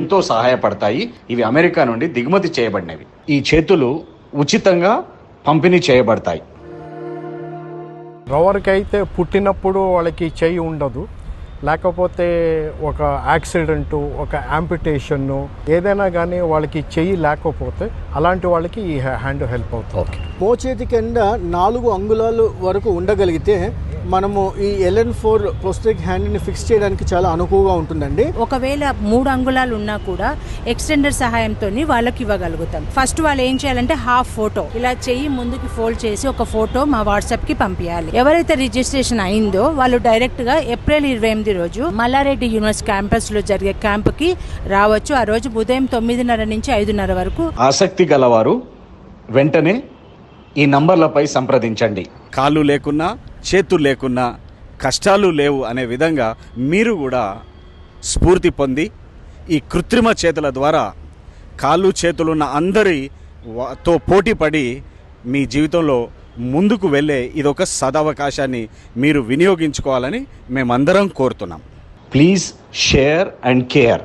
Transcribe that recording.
ఎంతో సహాయపడతాయి. ఇవి అమెరికా నుండి దిగుమతి చేయబడినవి. ఈ చేతులు ఉచితంగా పంపిణీ చేయబడతాయి. రవర్కి అయితే పుట్టినప్పుడు వాళ్ళకి చెయ్యి ఉండదు, లేకపోతే ఒక యాక్సిడెంటు, ఒక యాంపిటేషన్ను ఏదైనా కానీ వాళ్ళకి చెయ్యి లేకపోతే అలాంటి వాళ్ళకి ఈ హ్యాండ్ హెల్ప్ అవుతుంది. మోచేతి కింద 4 అంగుళాలు వరకు ఉండగలిగితే మనము ఈ LN4 ప్రోస్థెటిక్ హ్యాండ్ని ఫిక్స్ చేయడానికి చాలా అనుకువగా ఉంటుందండి. ఒకవేళ 3 అంగుళాలు ఉన్నా కూడా ఎక్స్టెండర్ సహాయంతో వాళ్ళకి ఇవ్వగలుగుతాం. ఫస్ట్ వాళ్ళు ఏం చేయాలంటే హాఫ్ ఫోటో ఇలా చెయ్యి ముందుకి ఫోల్డ్ చేసి ఒక ఫోటో మా వాట్సాప్కి పంపించాలి. ఎవరైతే రిజిస్ట్రేషన్ అయిందో వాళ్ళు డైరెక్ట్గా ఏప్రిల్ 28 రోజు మల్లారెడ్డి యూనివర్సిటీ క్యాంపస్లో జరిగే క్యాంప్కి రావచ్చు. ఆ రోజు ఉదయం 9:30 నుంచి 5:30 వరకు. ఆసక్తి గలవారు వెంటనే ఈ నంబర్లపై సంప్రదించండి. కాళ్ళు లేకున్నా చేతులు లేకున్నా కష్టాలు లేవు అనే విధంగా మీరు కూడా స్ఫూర్తి పొంది ఈ కృత్రిమ చేతుల ద్వారా కాళ్ళు చేతులున్న అందరితో పోటీపడి మీ జీవితంలో ముందుకు వెళ్ళే ఇదొక సదవకాశాన్ని మీరు వినియోగించుకోవాలని మేమందరం కోరుతున్నాం. Please share and care.